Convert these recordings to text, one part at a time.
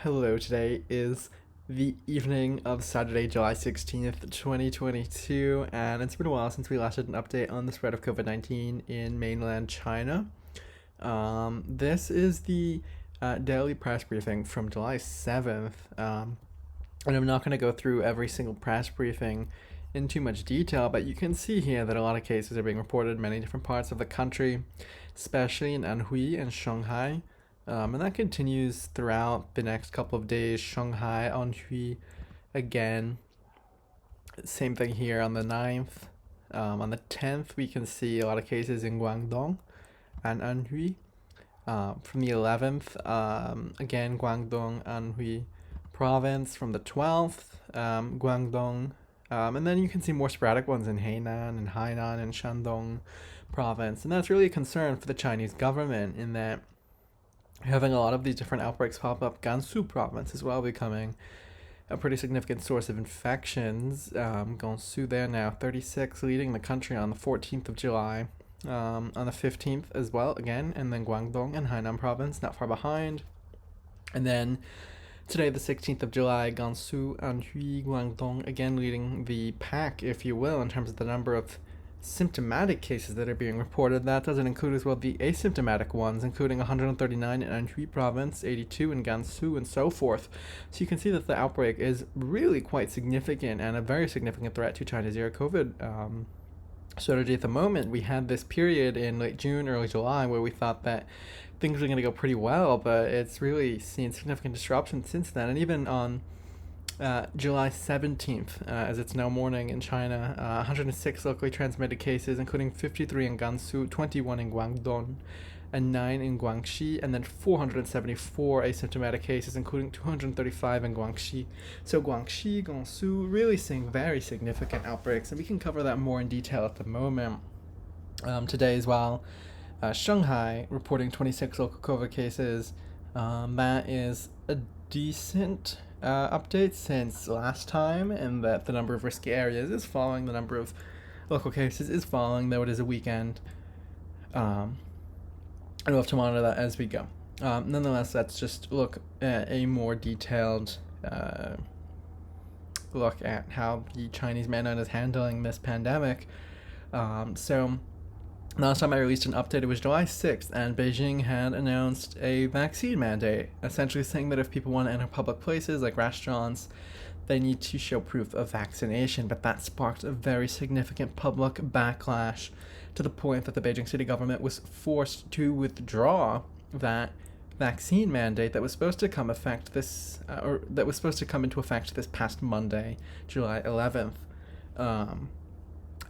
Hello, today is the evening of Saturday, July 16th, 2022, and it's been a while since we last did an update on the spread of COVID 19 in mainland China. This is the daily press briefing from July 7th, and I'm not going to go through every single press briefing in too much detail, but you can see here that a lot of cases are being reported in many different parts of the country, especially in Anhui and Shanghai. And that continues throughout the next couple of days. Shanghai, Anhui, again. Same thing here on the 9th. On the 10th, we can see a lot of cases in Guangdong and Anhui. From the 11th, again, Guangdong, Anhui province. From the 12th, Guangdong. And then you can see more sporadic ones in Hainan and Hainan and Shandong province. And that's really a concern for the Chinese government in that having a lot of these different outbreaks pop up. Gansu province as well becoming a pretty significant source of infections. Gansu there now 36, leading the country on the 14th of July. On the 15th as well, again, and then Guangdong and Hainan province not far behind. And then today, the 16th of July, Gansu, Anhui, Guangdong, again leading the pack, if you will, in terms of the number of symptomatic cases that are being reported. That doesn't include as well the asymptomatic ones, including 139 in Anhui province, 82 in Gansu, and so forth. So you can see that the outbreak is really quite significant and a very significant threat to China's zero COVID strategy at the moment. We had this period in late June, early July, where we thought that things were going to go pretty well, but it's really seen significant disruption since then. And even on July 17th, as it's now morning in China, 106 locally transmitted cases, including 53 in Gansu, 21 in Guangdong, and 9 in Guangxi, and then 474 asymptomatic cases, including 235 in Guangxi. So Guangxi, Gansu, really seeing very significant outbreaks, and we can cover that more in detail at the moment. Today as well, Shanghai reporting 26 local COVID cases. That is a decent update since last time, and that the number of risky areas is falling, the number of local cases is falling, though it is a weekend. And we'll have to monitor that as we go. Nonetheless, let's just look at a more detailed look at how the Chinese mainland is handling this pandemic. So last time I released an update, it was July 6th, and Beijing had announced a vaccine mandate, essentially saying that if people want to enter public places like restaurants, they need to show proof of vaccination. But that sparked a very significant public backlash to the point that the Beijing city government was forced to withdraw that vaccine mandate that was supposed to come into effect this past Monday, July 11th,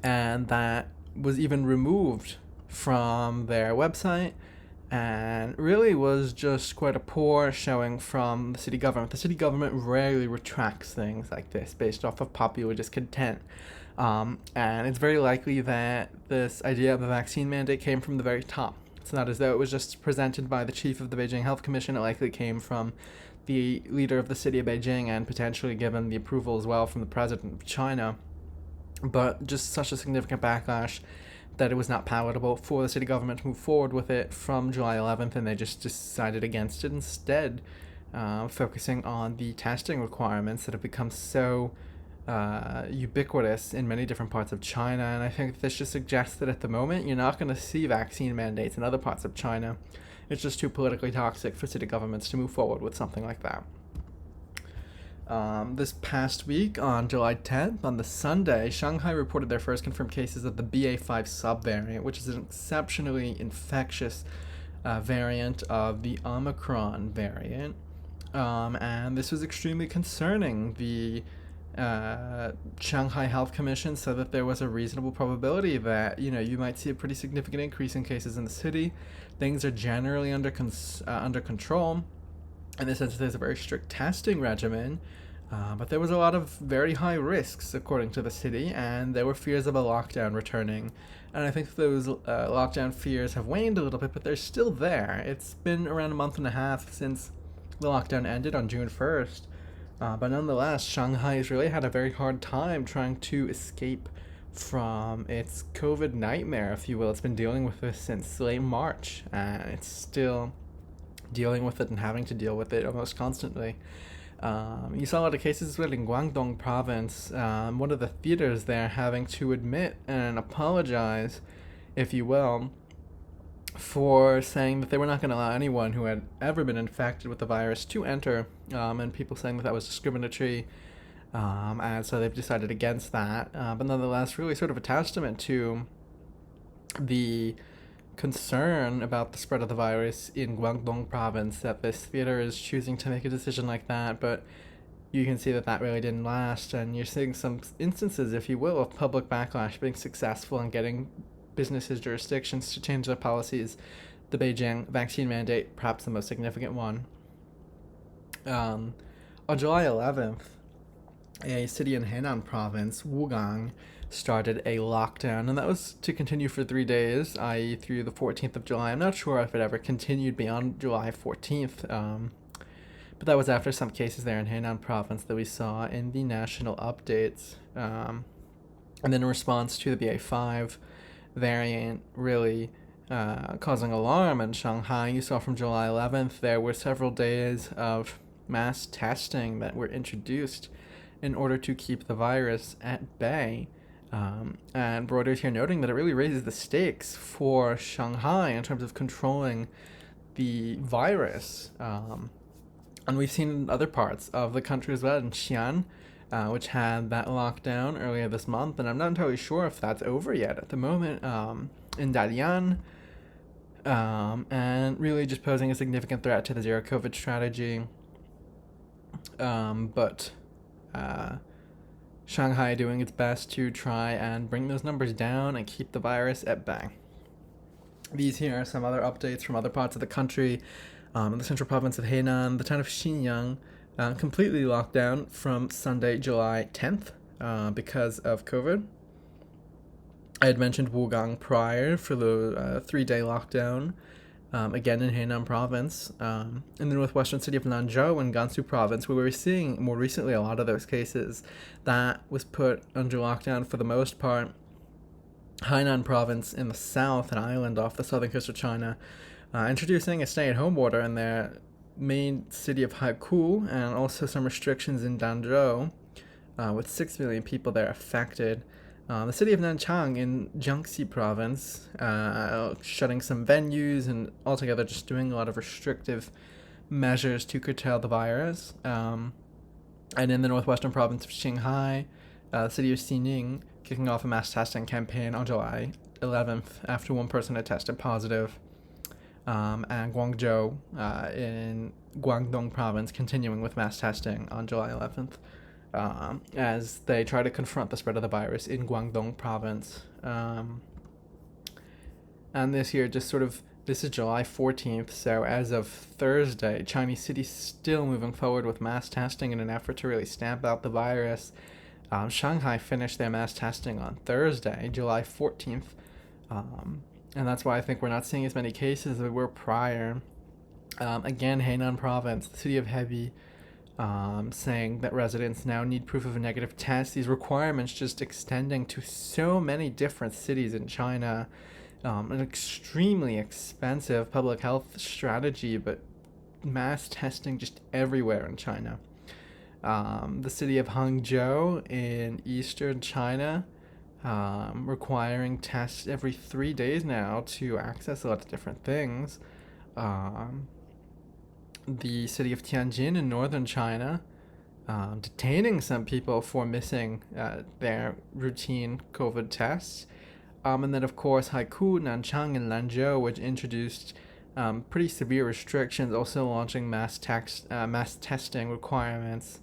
and that was even removed from their website, and really was just quite a poor showing from the city government. The city government rarely retracts things like this based off of popular discontent. And it's very likely that this idea of a vaccine mandate came from the very top. It's not as though it was just presented by the chief of the Beijing Health Commission. It likely came from the leader of the city of Beijing and potentially given the approval as well from the president of China. But just such a significant backlash that it was not palatable for the city government to move forward with it from July 11th, and they just decided against it instead, focusing on the testing requirements that have become so ubiquitous in many different parts of China. And I think this just suggests that at the moment you're not going to see vaccine mandates in other parts of China. It's just too politically toxic for city governments to move forward with something like that. This past week, on July 10th, on the Sunday, Shanghai reported their first confirmed cases of the BA.5 subvariant, which is an exceptionally infectious variant of the Omicron variant. And this was extremely concerning. The Shanghai Health Commission said that there was a reasonable probability that, you might see a pretty significant increase in cases in the city. Things are generally under control, in the sense that there's a very strict testing regimen, but there was a lot of very high risks, according to the city, and there were fears of a lockdown returning. And I think those lockdown fears have waned a little bit, but they're still there. It's been around a month and a half since the lockdown ended on June 1st, but nonetheless, Shanghai has really had a very hard time trying to escape from its COVID nightmare, if you will. It's been dealing with this since late March, and it's still dealing with it and having to deal with it almost constantly. You saw a lot of cases as well in Guangdong Province, one of the theaters there having to admit and apologize, if you will, for saying that they were not going to allow anyone who had ever been infected with the virus to enter, and people saying that that was discriminatory, and so they've decided against that. But nonetheless, really sort of a testament to the concern about the spread of the virus in Guangdong Province that this theater is choosing to make a decision like that, but you can see that that really didn't last, and you're seeing some instances, if you will, of public backlash being successful in getting businesses, jurisdictions to change their policies. The Beijing vaccine mandate, perhaps the most significant one. On July 11th, a city in Henan Province, Wugang, started a lockdown, and that was to continue for 3 days, i.e. through the 14th of July. I'm not sure if it ever continued beyond July 14th, but that was after some cases there in Henan Province that we saw in the national updates. And then in response to the BA5 variant really causing alarm in Shanghai, you saw from July 11th there were several days of mass testing that were introduced in order to keep the virus at bay. And Reuters here noting that it really raises the stakes for Shanghai in terms of controlling the virus. And we've seen in other parts of the country as well, in Xi'an, which had that lockdown earlier this month, and I'm not entirely sure if that's over yet at the moment, in Dalian, and really just posing a significant threat to the zero COVID strategy. But Shanghai doing its best to try and bring those numbers down and keep the virus at bay. These here are some other updates from other parts of the country. In the central province of Henan, the town of Xinyang completely locked down from Sunday, July 10th because of COVID. I had mentioned Wugang prior for the 3-day lockdown, again in Henan Province. In the northwestern city of Lanzhou in Gansu Province, we were seeing more recently a lot of those cases. That was put under lockdown for the most part. Hainan Province in the south, an island off the southern coast of China, introducing a stay-at-home order in their main city of Haikou, and also some restrictions in Danzhou, with 6 million people there affected. The city of Nanchang in Guangxi Province, shutting some venues and altogether just doing a lot of restrictive measures to curtail the virus. And in the northwestern province of Shanghai, the city of Xining kicking off a mass testing campaign on July 11th after one person had tested positive. And Guangzhou in Guangdong Province continuing with mass testing on July 11th. As they try to confront the spread of the virus in Guangdong Province. And this year, this is July 14th, so as of Thursday, Chinese cities still moving forward with mass testing in an effort to really stamp out the virus. Shanghai finished their mass testing on Thursday, July 14th, and that's why I think we're not seeing as many cases as we were prior. Again, Henan Province, the city of Hebei, saying that residents now need proof of a negative test. These requirements just extending to so many different cities in China. An extremely expensive public health strategy, but mass testing just everywhere in China. The city of Hangzhou in eastern China, requiring tests every 3 days now to access a lot of different things. The city of Tianjin in northern China, detaining some people for missing their routine COVID tests. And then, of course, Haikou, Nanchang, and Lanzhou, which introduced pretty severe restrictions, also launching mass testing requirements,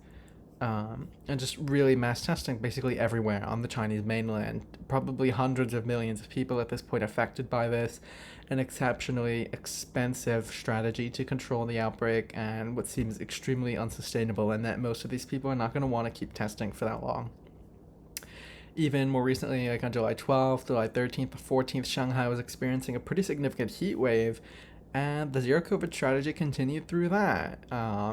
and just really mass testing basically everywhere on the Chinese mainland. Probably hundreds of millions of people at this point affected by this. An exceptionally expensive strategy to control the outbreak, and what seems extremely unsustainable, and that most of these people are not going to want to keep testing for that long. Even more recently, like on July 12th, July 13th, the 14th, Shanghai was experiencing a pretty significant heat wave, and the zero COVID strategy continued through that.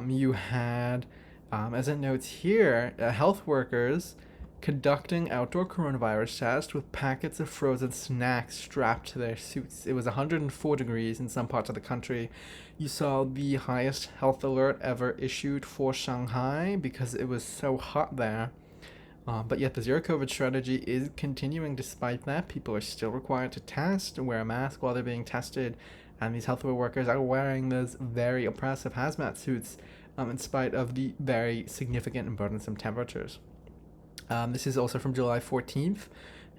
You had, as it notes here, health workers conducting outdoor coronavirus tests with packets of frozen snacks strapped to their suits. It was 104 degrees in some parts of the country. You saw the highest health alert ever issued for Shanghai because it was so hot there. But yet the zero COVID strategy is continuing despite that. People are still required to test and wear a mask while they're being tested. And these healthcare workers are wearing those very oppressive hazmat suits in spite of the very significant and burdensome temperatures. This is also from July 14th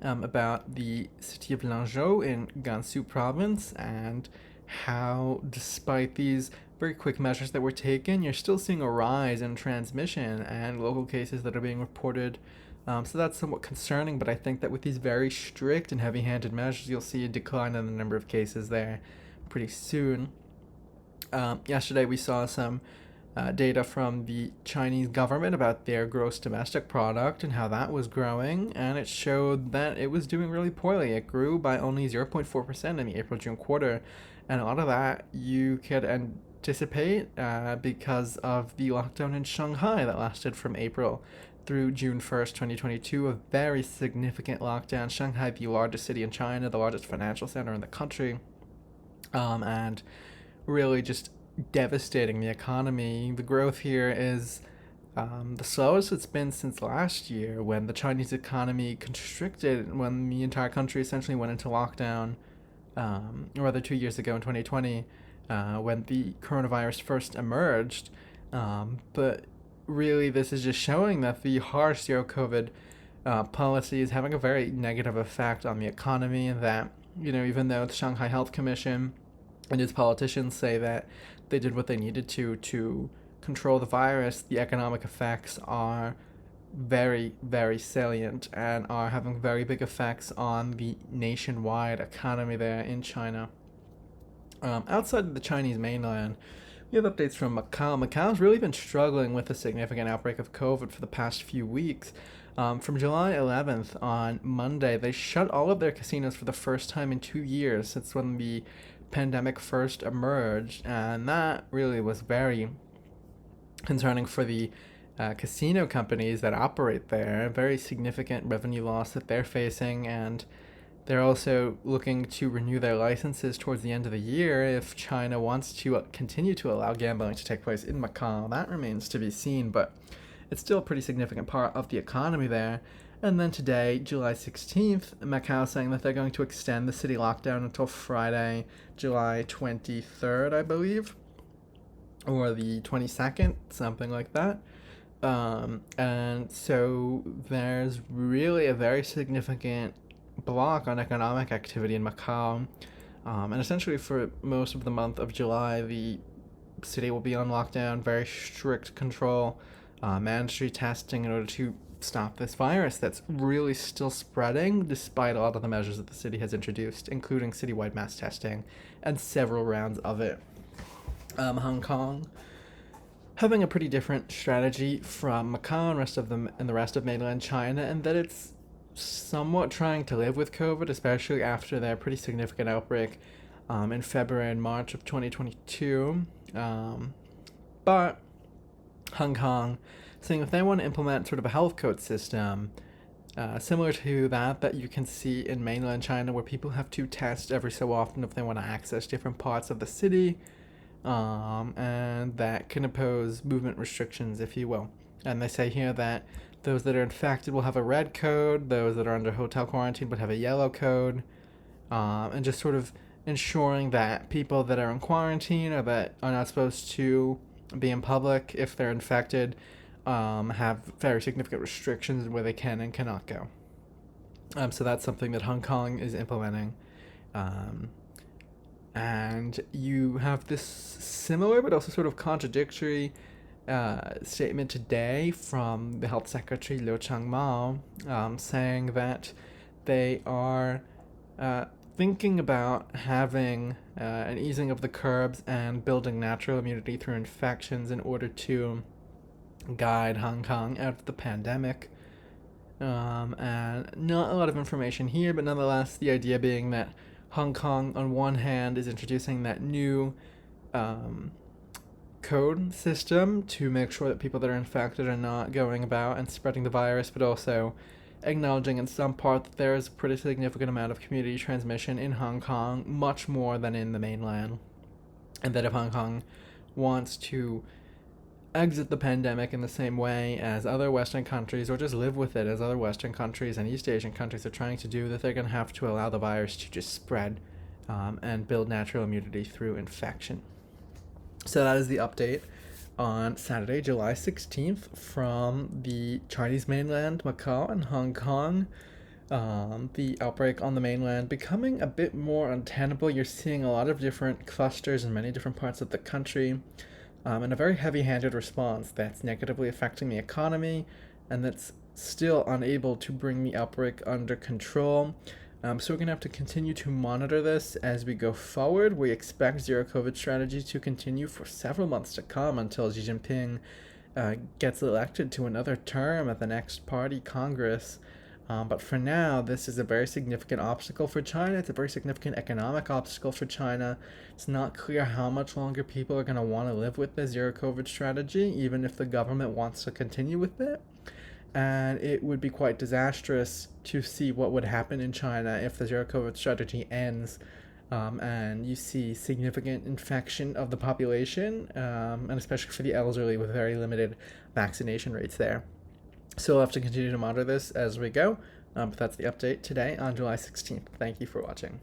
about the city of Lanzhou in Gansu Province and how, despite these very quick measures that were taken, you're still seeing a rise in transmission and local cases that are being reported. So that's somewhat concerning, but I think that with these very strict and heavy-handed measures, you'll see a decline in the number of cases there pretty soon. Yesterday we saw some data from the Chinese government about their gross domestic product and how that was growing, and it showed that it was doing really poorly. It grew by only 0.4% in the April-June quarter, and a lot of that you could anticipate because of the lockdown in Shanghai that lasted from April through June 1st, 2022, a very significant lockdown. Shanghai, the largest city in China, the largest financial center in the country, and really just devastating the economy. The growth here is the slowest it's been since last year when the Chinese economy constricted, when the entire country essentially went into lockdown, or rather 2 years ago in 2020, when the coronavirus first emerged. But really this is just showing that the harsh zero COVID policy is having a very negative effect on the economy, and that, even though the Shanghai Health Commission and its politicians say that they did what they needed to control the virus, the economic effects are very, very salient and are having very big effects on the nationwide economy there in China. Outside of the Chinese mainland, we have updates from Macau. Macau's really been struggling with a significant outbreak of COVID for the past few weeks. From July 11th on Monday, they shut all of their casinos for the first time in 2 years since when the pandemic first emerged, and that really was very concerning for the casino companies that operate there. Very significant revenue loss that they're facing, and they're also looking to renew their licenses towards the end of the year if China wants to continue to allow gambling to take place in Macau. That remains to be seen, but it's still a pretty significant part of the economy there. And then today, July 16th, Macau saying that they're going to extend the city lockdown until Friday, July 23rd, I believe, or the 22nd, something like that. And so there's really a very significant block on economic activity in Macau. And essentially for most of the month of July, the city will be on lockdown, very strict control, mandatory testing in order to stop this virus that's really still spreading despite a lot of the measures that the city has introduced, including citywide mass testing and several rounds of it. Hong Kong having a pretty different strategy from Macau and the rest of mainland China, and that it's somewhat trying to live with COVID, especially after their pretty significant outbreak in February and March of 2022. But Hong Kong saying if they want to implement sort of a health code system similar to that you can see in mainland China, where people have to test every so often if they want to access different parts of the city, and that can impose movement restrictions, if you will. And they say here that those that are infected will have a red code, those that are under hotel quarantine would have a yellow code, and just sort of ensuring that people that are in quarantine or that are not supposed to be in public if they're infected have very significant restrictions where they can and cannot go. So that's something that Hong Kong is implementing. And you have this similar but also sort of contradictory statement today from the Health Secretary Liu Changmao, saying that they are thinking about having an easing of the curbs and building natural immunity through infections in order to guide Hong Kong out of the pandemic. And not a lot of information here, but nonetheless, the idea being that Hong Kong, on one hand, is introducing that new code system to make sure that people that are infected are not going about and spreading the virus, but also acknowledging in some part that there is a pretty significant amount of community transmission in Hong Kong, much more than in the mainland, and that if Hong Kong wants to exit the pandemic in the same way as other Western countries, or just live with it as other Western countries and East Asian countries are trying to do, that they're going to have to allow the virus to just spread and build natural immunity through infection. So that is the update on Saturday, July 16th from the Chinese mainland, Macau, and Hong Kong. The outbreak on the mainland becoming a bit more untenable. You're seeing a lot of different clusters in many different parts of the country, and a very heavy-handed response that's negatively affecting the economy and that's still unable to bring the outbreak under control. So we're going to have to continue to monitor this as we go forward. We expect zero COVID strategy to continue for several months to come until Xi Jinping gets elected to another term at the next party Congress. But for now, this is a very significant obstacle for China. It's a very significant economic obstacle for China. It's not clear how much longer people are going to want to live with the zero COVID strategy, even if the government wants to continue with it. And it would be quite disastrous to see what would happen in China if the zero COVID strategy ends and you see significant infection of the population, and especially for the elderly with very limited vaccination rates there. So we'll have to continue to monitor this as we go, but that's the update today on July 16th. Thank you for watching.